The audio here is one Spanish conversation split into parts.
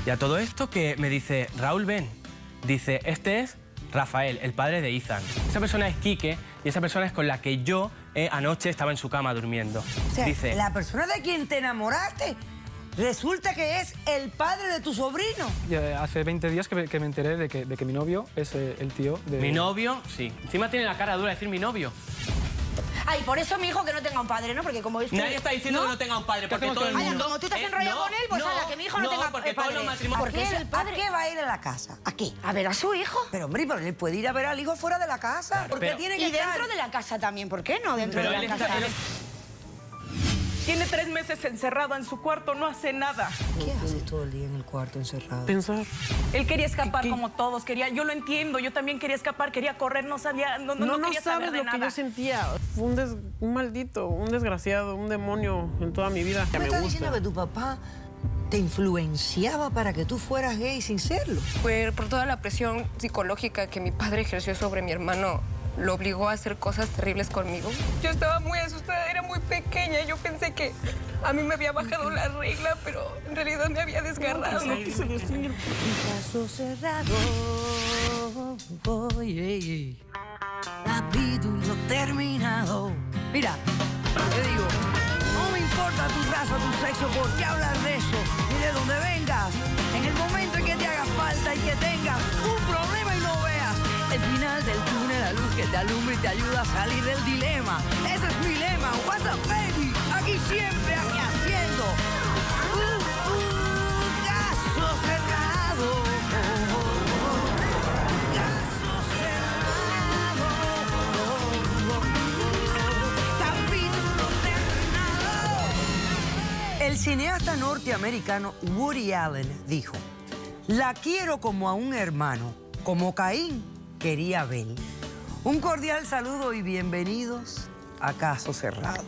Y a todo esto que me dice, Raúl, ven. Dice, este es Rafael, el padre de Ethan. Esa persona es Quique y esa persona es con la que yo anoche estaba en su cama durmiendo. O sea, dice, la persona de quien te enamoraste resulta que es el padre de tu sobrino. Hace 20 días que me enteré de que mi novio es el tío de... ¿Mi novio? Sí. Encima tiene la cara dura de decir mi novio. Ay, por eso mi hijo que no tenga un padre, ¿no? Porque como... Nadie está diciendo que no tenga un padre, porque todo el mundo... Como tú te has enrollado con él, pues ala, que mi hijo no tenga porque padre. todos los matrimonios... Porque es el padre. ¿A qué va a ir a la casa? ¿A qué? A ver a su hijo. Pero, hombre, pero él puede ir a ver al hijo fuera de la casa. Claro, ¿Por qué pero- tiene que Y estar? dentro de la casa también, ¿por qué no? Dentro Pero de él la está... casa. Tiene 3 meses encerrado en su cuarto, no hace nada. ¿Qué haces todo el día en el cuarto encerrado? Pensar. Él quería escapar como todos, yo lo entiendo, yo también quería escapar, quería correr, no sabía, no quería saber sabes de lo que nada. yo sentía. Fue un maldito, un desgraciado, un demonio en toda mi vida. ¿Me Me estás gusta. diciendo que tu papá te influenciaba para que tú fueras gay sin serlo? Fue por toda la presión psicológica que mi padre ejerció sobre mi hermano. Lo obligó a hacer cosas terribles conmigo. Yo estaba muy asustada, era muy pequeña. Yo pensé que a mí me había bajado la regla, pero en realidad me había desgarrado. Caso cerrado. Oye, capítulo terminado. Mira, te digo, no me importa tu raza, tu sexo, por qué hablar de eso, ni de dónde vengas. En el momento en que te haga falta y que tengas un problema y no veas el final del túnel, la luz que te alumbra y te ayuda a salir del dilema. Ese es mi lema. What's up, baby? Aquí siempre, aquí haciendo caso cerrado. Caso cerrado. Capítulo terminado. El cineasta norteamericano Woody Allen dijo: la quiero como a un hermano, como Caín quería a Abel. Un cordial saludo y bienvenidos a Caso Cerrado.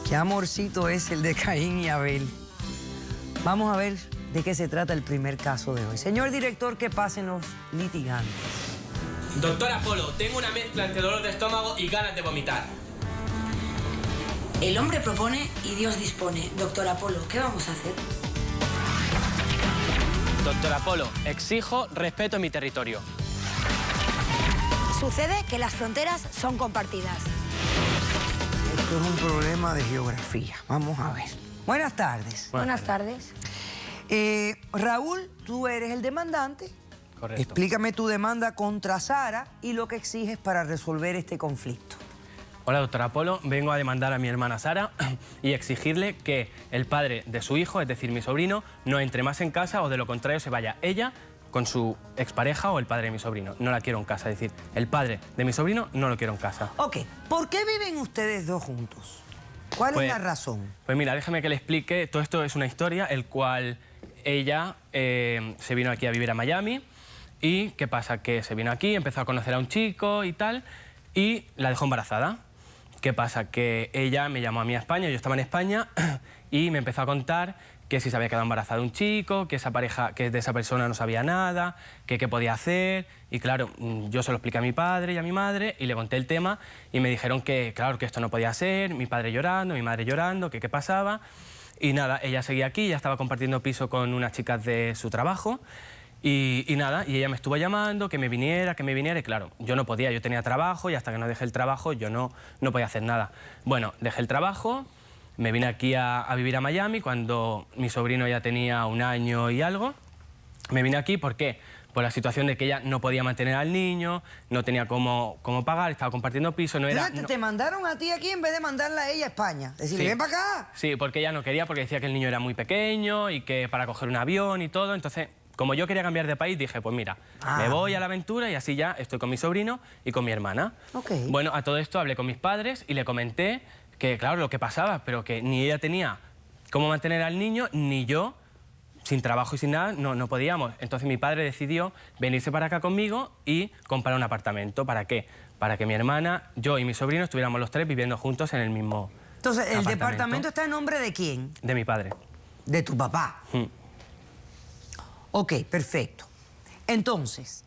Qué amorcito es el de Caín y Abel. Vamos a ver de qué se trata el primer caso de hoy. Señor director, que pasen los litigantes. Doctor Apolo, tengo una mezcla entre dolor de estómago y ganas de vomitar. El hombre propone y Dios dispone. Doctor Apolo, ¿qué vamos a hacer? Doctor Apolo, exijo respeto en mi territorio. Sucede que las fronteras son compartidas. Esto es un problema de geografía. Vamos a ver. Buenas tardes. Buenas tardes. Raúl, tú eres el demandante. Correcto. Explícame tu demanda contra Sara y lo que exiges para resolver este conflicto. Hola, doctor Apolo. Vengo a demandar a mi hermana Sara y exigirle que el padre de su hijo, es decir, mi sobrino, no entre más en casa o de lo contrario se vaya ella con su expareja o el padre de mi sobrino. No la quiero en casa, es decir, el padre de mi sobrino no lo quiero en casa. Ok, ¿por qué viven ustedes dos juntos? ¿Cuál es la razón? Pues mira, déjame que le explique. Todo esto es una historia, el cual ella se vino aquí a vivir a Miami y ¿qué pasa? Que se vino aquí, empezó a conocer a un chico y tal y la dejó embarazada. ¿Qué pasa? Que ella me llamó a mí a España, yo estaba en España y me empezó a contar que si se había quedado embarazada de un chico, que esa pareja, que de esa persona no sabía nada, que qué podía hacer. Y claro, yo se lo expliqué a mi padre y a mi madre y le conté el tema y me dijeron que, claro, que esto no podía ser, mi padre llorando, mi madre llorando, que qué pasaba. Y nada, ella seguía aquí, ya estaba compartiendo piso con unas chicas de su trabajo. Y nada, y ella me estuvo llamando, que me viniera, y claro, yo no podía, yo tenía trabajo y hasta que no dejé el trabajo yo no podía hacer nada. Bueno, dejé el trabajo, me vine aquí a vivir a Miami cuando mi sobrino ya tenía 1 año y algo. Me vine aquí, ¿por qué? Por la situación de que ella no podía mantener al niño, no tenía cómo pagar, estaba compartiendo piso, no era... Fíjate, te mandaron a ti aquí en vez de mandarla a ella a España. Decirle, Sí. ven para acá. Sí, porque ella no quería, porque decía que el niño era muy pequeño y que para coger un avión y todo, entonces... Como yo quería cambiar de país, dije, pues mira, me voy a la aventura y así ya estoy con mi sobrino y con mi hermana. Ok. Bueno, a todo esto hablé con mis padres y le comenté que, claro, lo que pasaba, pero que ni ella tenía cómo mantener al niño, ni yo, sin trabajo y sin nada, no podíamos. Entonces mi padre decidió venirse para acá conmigo y comprar un apartamento. ¿Para qué? Para que mi hermana, yo y mi sobrino estuviéramos los 3 viviendo juntos en el mismo Entonces, ¿el apartamento. departamento está en nombre de quién? De mi padre. De tu papá. Ok, perfecto. Entonces,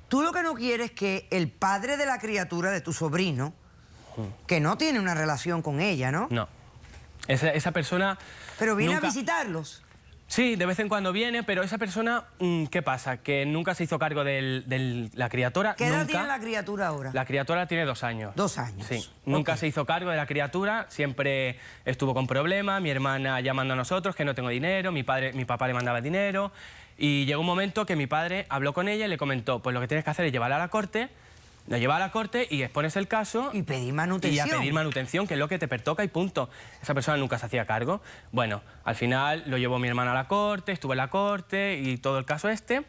tú lo que no quieres es que el padre de la criatura de tu sobrino, que no tiene una relación con ella, ¿no? No. Esa persona... Pero viene nunca... a visitarlos. Sí, de vez en cuando viene, pero esa persona, ¿qué pasa? Que nunca se hizo cargo de la criatura. ¿Qué edad nunca. tiene la criatura ahora? La criatura tiene 2 años. 2 años. Sí, nunca se hizo cargo de la criatura, siempre estuvo con problemas, mi hermana llamando a nosotros que no tengo dinero, mi papá le mandaba dinero y llegó un momento que mi padre habló con ella y le comentó, pues lo que tienes que hacer es llevarla a la corte, la lleva a la corte y expones el caso. Y pedir manutención. Y a pedir manutención, que es lo que te pertoca y punto. Esa persona nunca se hacía cargo. Bueno, al final lo llevó mi hermana a la corte, estuvo en la corte y todo el caso este.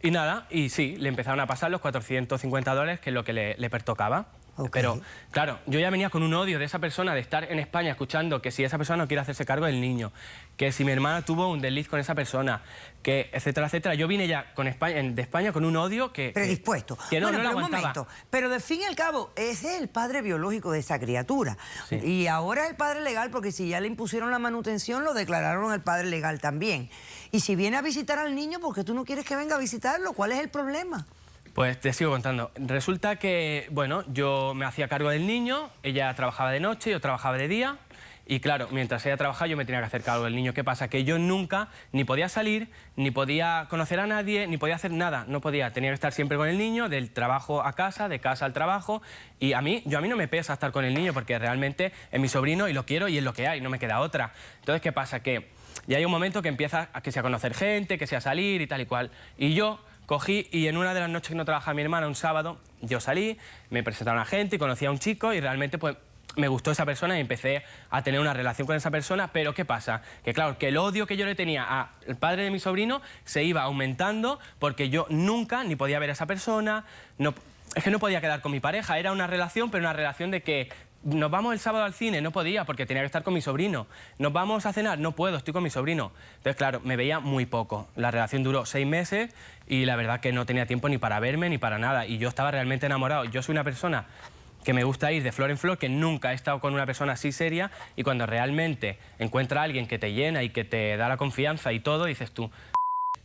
Y nada, y sí, le empezaron a pasar los $450, que es lo que le pertocaba. Ok. Pero, claro, yo ya venía con un odio de esa persona, de estar en España escuchando que si esa persona no quiere hacerse cargo del niño, que si mi hermana tuvo un desliz con esa persona, que etcétera, etcétera. Yo vine ya de España con un odio que... Predispuesto. Que no, bueno, no lo pero un aguantaba. momento. Pero de fin y al cabo, ese es el padre biológico de esa criatura. Sí. Y ahora es el padre legal, porque si ya le impusieron la manutención, lo declararon el padre legal también. Y si viene a visitar al niño, ¿por qué tú no quieres que venga a visitarlo? ¿Cuál es el problema? Pues te sigo contando. Resulta que, bueno, yo me hacía cargo del niño, ella trabajaba de noche, yo trabajaba de día, y claro, mientras ella trabajaba yo me tenía que hacer cargo del niño. ¿Qué pasa? Que yo nunca ni podía salir, ni podía conocer a nadie, ni podía hacer nada, no podía. Tenía que estar siempre con el niño, del trabajo a casa, de casa al trabajo, y a mí no me pesa estar con el niño porque realmente es mi sobrino y lo quiero y es lo que hay, no me queda otra. Entonces, ¿qué pasa? Que ya hay un momento que empieza a que sea conocer gente, que sea salir y tal y cual, y yo cogí y en una de las noches que no trabajaba mi hermana, un sábado, yo salí, me presentaron a gente y conocí a un chico y realmente pues me gustó esa persona y empecé a tener una relación con esa persona, pero ¿qué pasa? Que claro, que el odio que yo le tenía al padre de mi sobrino se iba aumentando porque yo nunca ni podía ver a esa persona, es que no podía quedar con mi pareja, era una relación, pero una relación de que nos vamos el sábado al cine, no podía porque tenía que estar con mi sobrino. Nos vamos a cenar, no puedo, estoy con mi sobrino. Entonces, claro, me veía muy poco. La relación duró 6 meses y la verdad que no tenía tiempo ni para verme ni para nada. Y yo estaba realmente enamorado. Yo soy una persona que me gusta ir de flor en flor, que nunca he estado con una persona así seria y cuando realmente encuentra a alguien que te llena y que te da la confianza y todo, dices tú,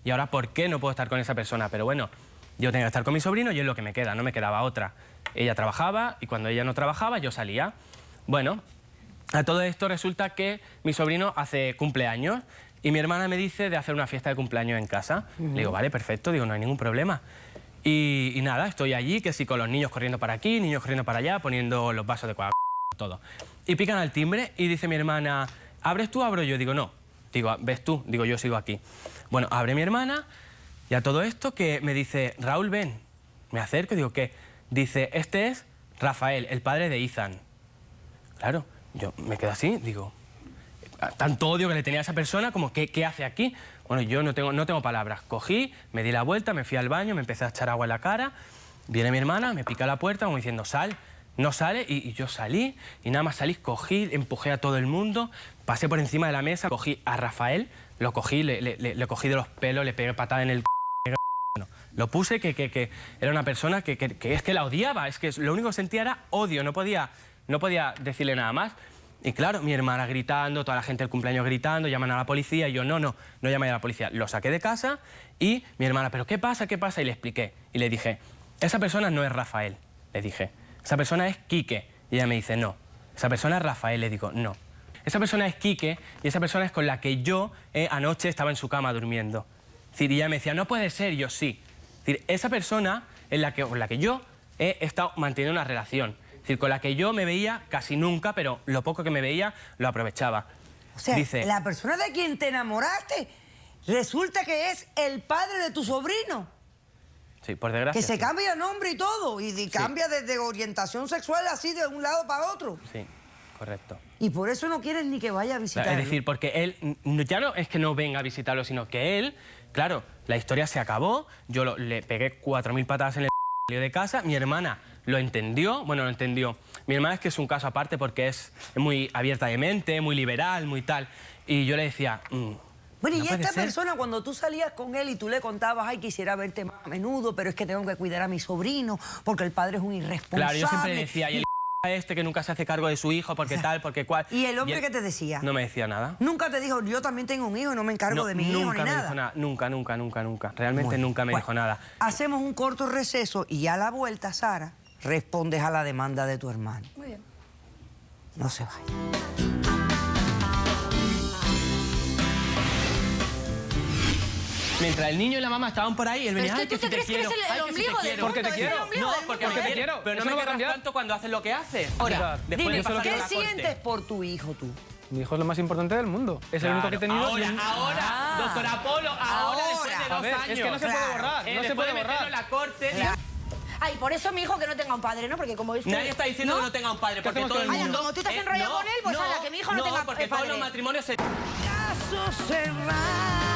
¿y ahora por qué no puedo estar con esa persona? Pero bueno, yo tenía que estar con mi sobrino y es lo que me queda, no me quedaba otra. Ella trabajaba y cuando ella no trabajaba yo salía. Bueno, a todo esto resulta que mi sobrino hace cumpleaños y mi hermana me dice de hacer una fiesta de cumpleaños en casa. Le digo, vale, perfecto, digo, no hay ningún problema. Y nada, estoy allí, que sí, con los niños corriendo para aquí, niños corriendo para allá, poniendo los vasos de Coca-Cola, todo. Y pican al timbre y dice mi hermana, ¿abres tú o abro yo? Digo, no. Digo, ¿ves tú? Digo, yo sigo aquí. Bueno, abre mi hermana y a todo esto que me dice, Raúl, ven. Me acerco y digo, ¿qué? Dice, este es Rafael, el padre de Ethan. Claro, yo me quedo así, digo, tanto odio que le tenía a esa persona, como, ¿qué hace aquí? Bueno, yo no tengo palabras. Cogí, me di la vuelta, me fui al baño, me empecé a echar agua en la cara, viene mi hermana, me pica la puerta como diciendo, sal. No sale y yo salí y nada más salí, cogí, empujé a todo el mundo, pasé por encima de la mesa, cogí a Rafael, lo cogí, le cogí de los pelos, le pegué patada en el lo puse que era una persona que es que la odiaba, es que lo único que sentía era odio, no podía decirle nada más. Y claro, mi hermana gritando, toda la gente del cumpleaños gritando, llaman a la policía, y yo no llamé a la policía. Lo saqué de casa y mi hermana, ¿pero qué pasa? ¿Qué pasa? Y le expliqué. Y le dije, esa persona no es Rafael, le dije. Esa persona es Quique. Y ella me dice, no. Esa persona es Rafael, le digo, no. Esa persona es Quique y esa persona es con la que yo anoche estaba en su cama durmiendo. Es decir, y ella me decía, no puede ser, y yo sí. Es decir, esa persona es con la que yo he estado manteniendo una relación. Es decir, con la que yo me veía casi nunca, pero lo poco que me veía lo aprovechaba. O sea, dice, la persona de quien te enamoraste resulta que es el padre de tu sobrino. Sí, por desgracia. Que se sí. cambia de nombre y todo, y cambia de orientación sexual así de un lado para otro. Sí, correcto. Y por eso no quieres ni que vaya a visitarlo. Es decir, porque él ya no es que no venga a visitarlo, sino que él, claro, la historia se acabó, yo le pegué 4000 patadas en el de casa, mi hermana lo entendió, bueno, lo entendió. Mi hermana es que es un caso aparte porque es muy abierta de mente, muy liberal, muy tal, y yo le decía... Bueno, no y puede esta ser. persona, cuando tú salías con él y tú le contabas, ay, quisiera verte más a menudo, pero es que tengo que cuidar a mi sobrino, porque el padre es un irresponsable. Claro, yo siempre le decía, y el este que nunca se hace cargo de su hijo, porque tal, porque cual... ¿Y el hombre qué te decía? No me decía nada. Nunca te dijo, yo también tengo un hijo y no me encargo de mi hijo ni Nunca me nada. dijo nada, nunca. Realmente nunca me dijo nada. Hacemos un corto receso y a la vuelta, Sara, respondes a la demanda de tu hermano. Muy bien. No se vaya. Mientras el niño y la mamá estaban por ahí, él venía, Pero es "Ay, que tú te sí crees que quiero, eres el ay, que sí ombligo te del quiero". mundo, Porque te es el quiero. ombligo No, del porque mundo, te ¿eh? quiero. Pero Eso no no me va a querrás cambiar. tanto cuando haces lo que haces. Ahora, Después dime, de pasar ¿qué por la corte. sientes por tu hijo tú? Mi hijo es lo más importante del mundo. Es el único que he tenido. Ahora, doctor Apolo, ahora, después de 2 A ver, años. es que no se puede Claro. borrar. No se Después puede de meterlo borrar. en la corte. Ay, por eso mi hijo que no tenga un padre, ¿no? Porque como es Nadie está diciendo que no tenga un padre, porque hacemos todo el con el mundo... mundo? Como tú te has enrollado con él, pues ala, que mi hijo no tenga porque padre. todos los matrimonios se... Caso cerrado.